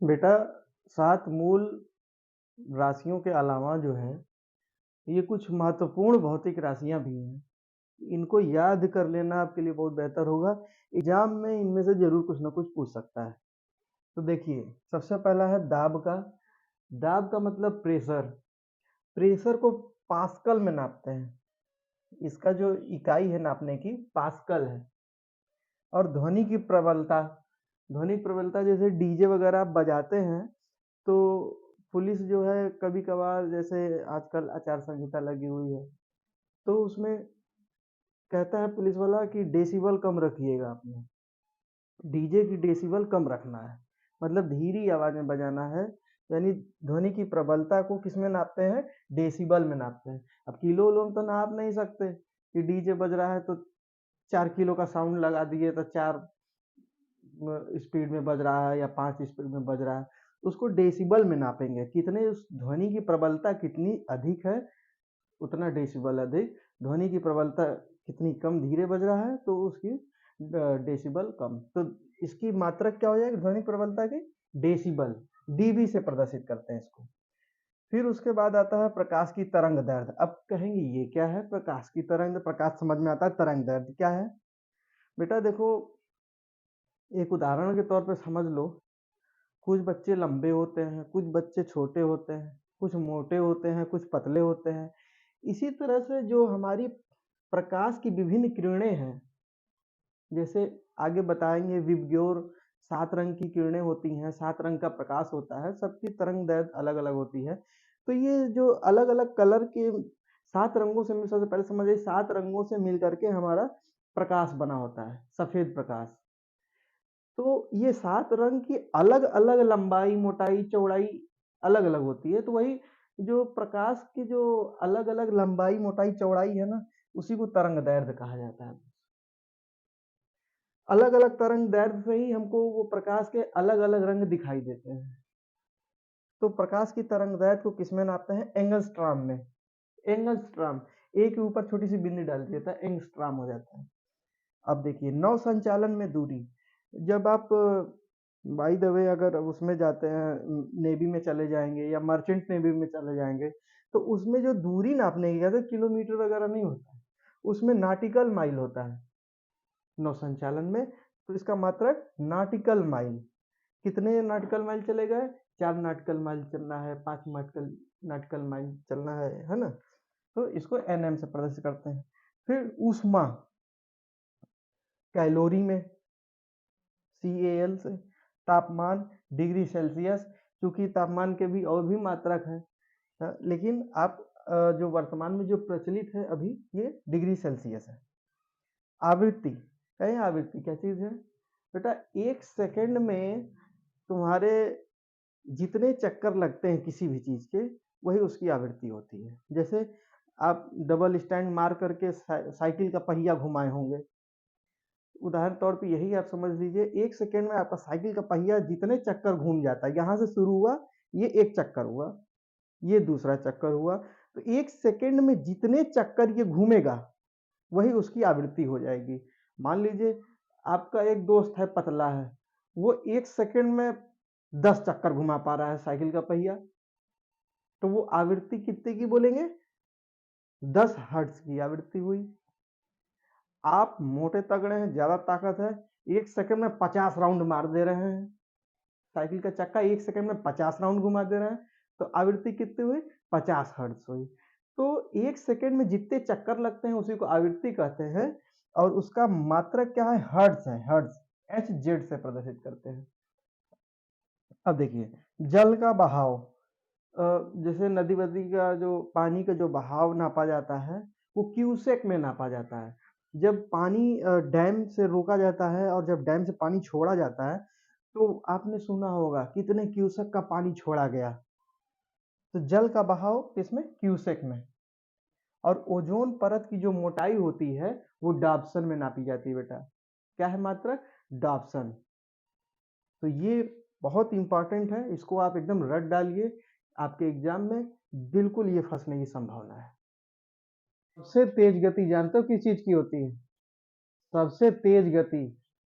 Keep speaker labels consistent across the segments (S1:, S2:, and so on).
S1: बेटा, 7 मूल राशियों के अलावा जो है, ये कुछ महत्वपूर्ण भौतिक राशियाँ भी हैं। इनको याद कर लेना आपके लिए बहुत बेहतर होगा। एग्ज़ाम में इनमें से ज़रूर कुछ ना कुछ पूछ सकता है। तो देखिए, सबसे पहला है दाब का। दाब का मतलब प्रेशर। प्रेशर को पास्कल में नापते हैं। इसका जो इकाई है नापने की, पास्कल है। और ध्वनि की प्रबलता। ध्वनि की प्रबलता जैसे डीजे वगैरह आप बजाते हैं, तो पुलिस जो है कभी-कभार, जैसे आजकल आचार संहिता लगी हुई है, तो उसमें कहता है पुलिस वाला कि डेसिबल कम रखिएगा अपने। डीजे की डेसिबल कम रखना है, मतलब धीरी आवाज में बजाना है। यानी ध्वनि की प्रबलता को किसमें नापते हैं? डेसिबल में नापते हैं। अब किलो विलो में तो नाप नहीं सकते कि डीजे बज रहा है तो 4 किलो का साउंड लगा दिए तो 4 स्पीड में बज रहा है या 5 स्पीड में बज रहा है। उसको डेसिबल में नापेंगे, कितने उस ध्वनि की प्रबलता कितनी अधिक है उतना डेसिबल अधिक, ध्वनि की प्रबलता कितनी कम धीरे बज रहा है तो उसकी डेसिबल कम। तो इसकी मात्रक क्या हो जाएगी ध्वनि प्रबलता की? डेसिबल। डीबी से प्रदर्शित करते हैं इसको। फिर उसके बाद आता है प्रकाश की तरंग दैर्ध्य। अब कहेंगे ये क्या है? प्रकाश की तरंग, प्रकाश समझ में आता है, तरंग दैर्ध्य क्या है? बेटा देखो, एक उदाहरण के तौर पे समझ लो। कुछ बच्चे लंबे होते हैं, कुछ बच्चे छोटे होते हैं, कुछ मोटे होते हैं, कुछ पतले होते हैं। इसी तरह से जो हमारी प्रकाश की विभिन्न किरणें हैं, जैसे आगे बताएँगे विबग्योर, 7 रंग की किरणें होती हैं, 7 रंग का प्रकाश होता है, सबकी तरंग दैर्ध्य अलग-अलग होती है। तो ये जो अलग-अलग कलर के 7 रंगों से सबसे पहले समझिए 7 रंगों से मिल कर के हमारा प्रकाश बना होता है, सफ़ेद प्रकाश। तो ये 7 रंग की अलग-अलग लंबाई, मोटाई, चौड़ाई अलग-अलग होती है। तो वही जो प्रकाश की जो अलग-अलग लंबाई, मोटाई, चौड़ाई है ना, उसी को तरंग दैर्ध्य कहा जाता है। अलग-अलग तरंग दैर्ध्य से ही हमको वो प्रकाश के अलग-अलग रंग दिखाई देते हैं। तो प्रकाश की तरंग दैर्ध्य को किसमें नापते हैं? एंगस्ट्रॉम में। एंगस्ट्रॉम, ए के ऊपर छोटी-सी बिंदी डाल दिया था, एंगस्ट्रॉम हो जाता है। अब देखिए नौ संचालन में दूरी। जब आप बाय द वे अगर उसमें जाते हैं, नेवी में चले जाएँगे या मर्चेंट नेवी में चले जाएँगे, तो उसमें जो दूरी नापने की कहते हैं किलोमीटर वगैरह नहीं होता है, उसमें नॉटिकल माइल होता है। नौ संचालन में तो इसका मात्रक नॉटिकल माइल। कितने नॉटिकल माइल चले गए? 4 नॉटिकल माइल चलना है, 5 नॉटिकल नॉटिकल माइल चलना है ना? तो इसको एनएम से प्रदर्शित करते हैं। फिर ऊष्मा कैलोरी में, CAL से, तापमान डिग्री सेल्सियस, क्योंकि तापमान के भी और भी मात्रक हैं, लेकिन आप जो वर्तमान में जो प्रचलित है अभी ये डिग्री सेल्सियस है। आवृत्ति, कहें आवृत्ति क्या चीज है? बेटा 1 सेकंड में तुम्हारे जितने चक्कर लगते हैं किसी भी चीज के, वही उसकी आवृत्ति होती है। जैसे आप डबल स्टैंड मार करके साइकिल का पहिया घुमाए होंगे, उदाहरण तौर पे यही आप समझ लीजिए, 1 सेकंड में आपका साइकिल का पहिया जितने चक्कर घूम जाता है, यहाँ से शुरू हुआ, ये 1 चक्कर हुआ, ये दूसरा चक्कर हुआ, तो 1 सेकंड में जितने चक्कर ये घूमेगा, वही उसकी आवृत्ति हो जाएगी। मान लीजिए आपका एक दोस्त है पतला है, वो 1 सेकंड में 10 चक्कर घुमा पा रहा है साइकिल का पहिया, तो वो आवृत्ति कितने की बोलेंगे? 10 हर्ट्ज की आवृत्ति हुई। आप मोटे तगड़े हैं, ज़्यादा ताकत है, 1 सेकंड में 50 राउंड मार दे रहे हैं। साइकिल का चक्का 1 सेकंड में 50 राउंड घुमा दे रहे हैं, तो आवृत्ति कितनी हुई? 50 हर्ट्ज हुई। तो 1 सेकंड में जितने चक्कर लगते हैं उसी को आवृत्ति कहते हैं, और उसका मात्रक क्या है? हर्ट्ज है, हर्ट्ज। HZ से प्रदर्शित करते हैं। अब देखिए जल का बहाव, जैसे नदी वदी का जो पानी का जो बहाव नापा जाता है, वो क्यूसेक में नापा जाता है। जब पानी डैम से रोका जाता है और जब डैम से पानी छोड़ा जाता है, तो आपने सुना होगा कितने क्यूसेक का पानी छोड़ा गया। तो जल का बहाव किसमें? क्यूसेक में। और ओजोन परत की जो मोटाई होती है वो डाप्सन में नापी जाती है बेटा। क्या है मात्रक? डाप्सन। तो ये बहुत इंपॉर्टेंट है, इसको आप एकदम रट डालिए, आपके एग्जाम में बिल्कुल ये फंसने की संभावना है। सबसे तेज गति जानते हो किस चीज की होती है? सबसे तेज गति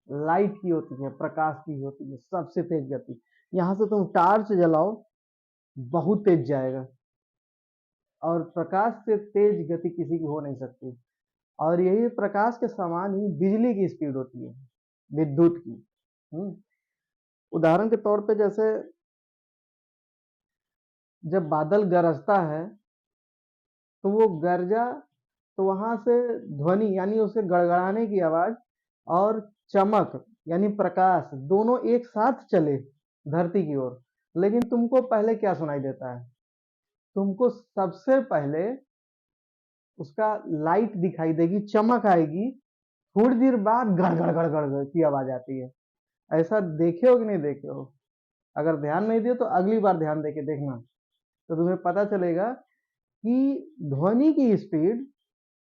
S1: लाइट की होती है, प्रकाश की होती है सबसे तेज गति। यहाँ से तुम टार्च जलाओ, बहुत तेज जाएगा, और प्रकाश से तेज गति किसी की हो नहीं सकती। और यही प्रकाश के समान ही बिजली की स्पीड होती है, विद्युत की। उदाहरण के तौर पे जैसे जब बादल गरजता है तो वो गरजा, तो वहां से ध्वनि यानी उसके गड़गड़ाने की आवाज और चमक यानी प्रकाश दोनों एक साथ चले धरती की ओर, लेकिन तुमको पहले क्या सुनाई देता है? तुमको सबसे पहले उसका लाइट दिखाई देगी, चमक आएगी, थोड़ी देर बाद गड़गड़ गड़गड़ गड़ की आवाज आती है। ऐसा देखे हो कि नहीं देखे हो? अगर ध्यान नहीं दियो तो अगली बार ध्यान देके देखना, तो तुम्हें पता चलेगा कि ध्वनि की स्पीड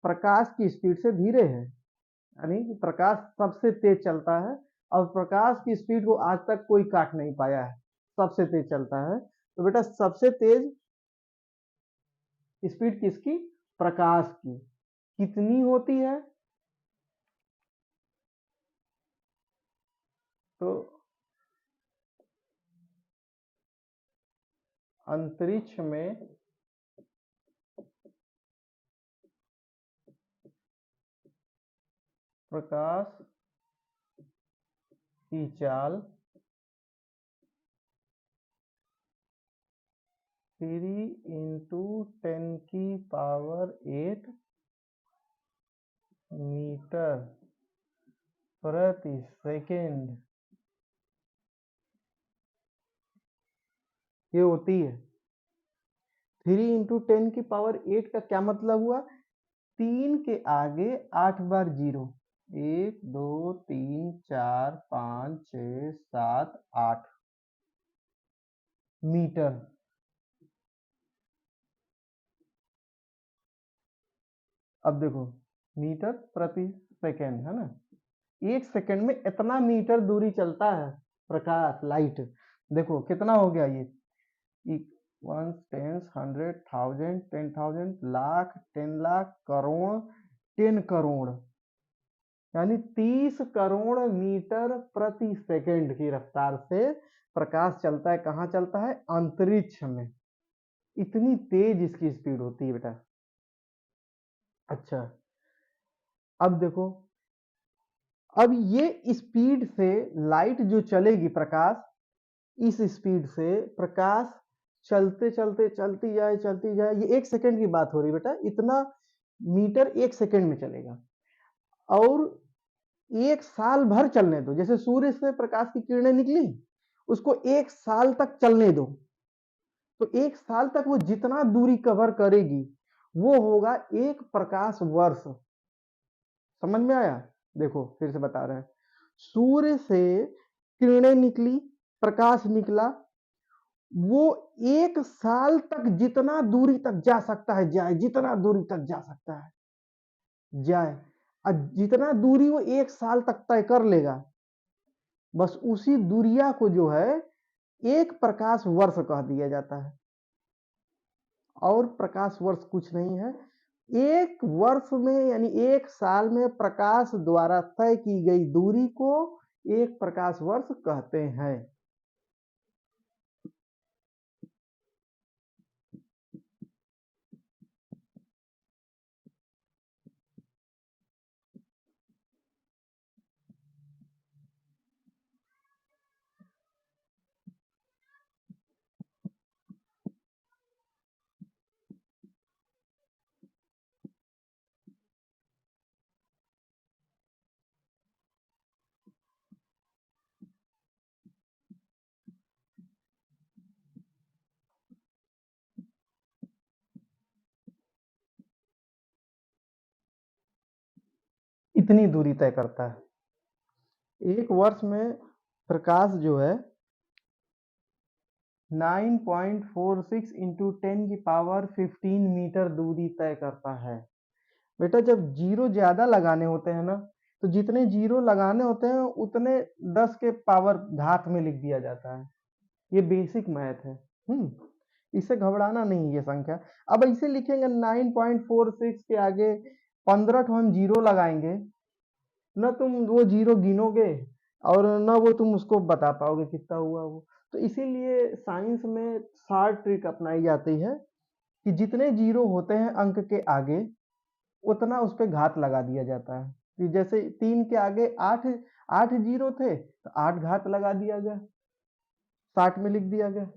S1: प्रकाश की स्पीड से धीरे है। यानी कि प्रकाश सबसे तेज चलता है, और प्रकाश की स्पीड को आज तक कोई काट नहीं पाया है, सबसे तेज चलता है। तो बेटा सबसे तेज स्पीड किसकी? प्रकाश की। कितनी होती है? तो अंतरिक्ष में प्रकाश की चाल 3 × 10⁸ मीटर प्रति सेकेंड ये होती है। 3 × 10⁸ का क्या मतलब हुआ? 3 के आगे 8 बार जीरो, 1 2 3 4 5 6 7 8 मीटर। अब देखो, मीटर प्रति सेकेंड है ना, एक सेकेंड में इतना मीटर दूरी चलता है प्रकाश, लाइट। देखो कितना हो गया ये, 1 10 100 1000 10,000 लाख 10 लाख करोड़ 10 करोड़, यानी 30 करोड़ मीटर प्रति सेकंड की रफ्तार से प्रकाश चलता है। कहाँ चलता है? अंतरिक्ष में। इतनी तेज इसकी स्पीड होती है बेटा। अच्छा, अब देखो, अब ये स्पीड से लाइट जो चलेगी, प्रकाश इस स्पीड से प्रकाश चलते चलते चलती जाए, ये 1 सेकंड की बात हो रही बेटा, इतना मीटर 1 सेकंड में चलेगा। और 1 साल भर चलने दो, जैसे सूर्य से प्रकाश की किरणें निकली, उसको 1 साल तक चलने दो, तो 1 साल तक वो जितना दूरी कवर करेगी वो होगा 1 प्रकाश वर्ष। समझ में आया? देखो फिर से बता रहे हैं, सूर्य से किरणें निकली, प्रकाश निकला, वो 1 साल तक जितना दूरी तक जा सकता है जाए, जितना दूरी तक जा सकता है जाए, और जितना दूरी वो 1 साल तक तय कर लेगा, बस उसी दूरिया को जो है 1 प्रकाश वर्ष कह दिया जाता है। और प्रकाश वर्ष कुछ नहीं है, 1 वर्ष में यानी 1 साल में प्रकाश द्वारा तय की गई दूरी को 1 प्रकाश वर्ष कहते हैं। इतनी दूरी तय करता है। 1 वर्ष में प्रकाश जो है 9.46 × 10⁻15 मीटर दूरी तय करता है। बेटा जब जीरो ज्यादा लगाने होते हैं ना, तो जितने जीरो लगाने होते हैं उतने 10 के पावर घात में लिख दिया जाता है। ये बेसिक मैथ है। इससे घबराना नहीं ये संख्या। अब इसे लिखेंगे 9.46 के आगे 15 ठो हम जीरो लगाएंगे, न तुम वो जीरो गिनोगे और न वो तुम उसको बता पाओगे कितना हुआ वो। तो इसीलिए साइंस में शॉर्ट ट्रिक अपनाई जाती है कि जितने जीरो होते हैं अंक के आगे उतना उस पे घात लगा दिया जाता है। कि जैसे 3 के आगे 8 8 जीरो थे तो 8 घात लगा दिया गया, 60 में लिख दिया गया।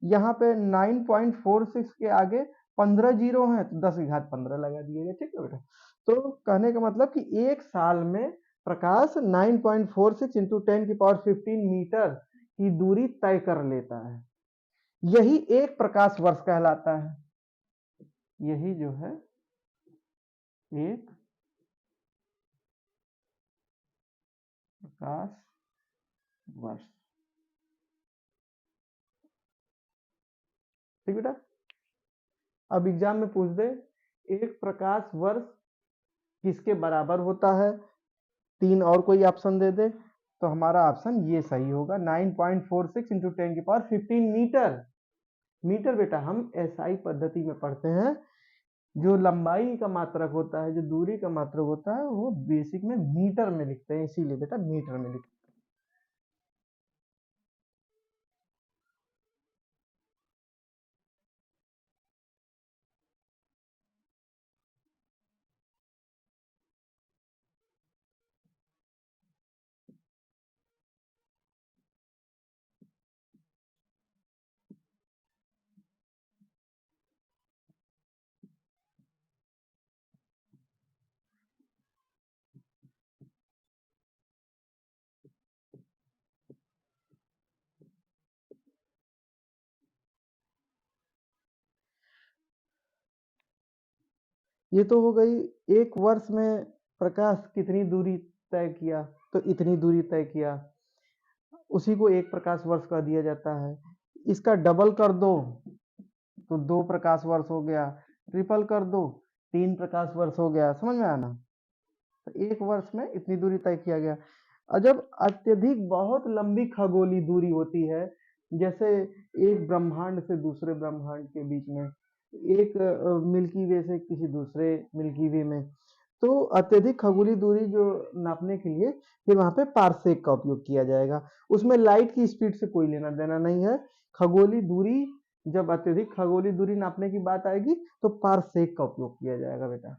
S1: यहाँ पे 9.46 के आगे 15 जीरो हैं तो 10 की घात 15 लगा दिया गया। ठीक है बेटा। तो कहने का मतलब कि एक साल में प्रकाश 9.46 इंटू 10 की पावर 15 मीटर की दूरी तय कर लेता है। यही एक प्रकाश वर्ष कहलाता है। यही जो है एक प्रकाश वर्ष। ठीक बेटा। अब एग्जाम में पूछ दे एक प्रकाश वर्ष किसके बराबर होता है, 3 और कोई ऑप्शन दे दे तो हमारा ऑप्शन ये सही होगा 9.46 इंटू 10 की पावर 15 मीटर। मीटर बेटा हम एसआई पद्धति में पढ़ते हैं, जो लंबाई का मात्रक होता है, जो दूरी का मात्रक होता है, वो बेसिक में मीटर में लिखते हैं, इसीलिए बेटा मीटर में लिखते हैं। ये तो हो गई एक वर्ष में प्रकाश कितनी दूरी तय किया, तो इतनी दूरी तय किया, उसी को एक प्रकाश वर्ष कह दिया जाता है। इसका डबल कर दो तो 2 प्रकाश वर्ष हो गया, ट्रिपल कर दो 3 प्रकाश वर्ष हो गया। समझ में आया ना। तो एक वर्ष में इतनी दूरी तय किया गया। और जब अत्यधिक बहुत लंबी खगोलीय दूरी होती है, जैसे एक ब्रह्मांड से दूसरे ब्रह्मांड के बीच में, एक मिल्की वे से किसी दूसरे मिल्की वे में, तो अत्यधिक खगोलीय दूरी जो नापने के लिए फिर वहां पे पारसेक का उपयोग किया जाएगा। उसमें लाइट की स्पीड से कोई लेना देना नहीं है। खगोलीय दूरी, जब अत्यधिक खगोलीय दूरी नापने की बात आएगी तो पारसेक का उपयोग किया जाएगा बेटा।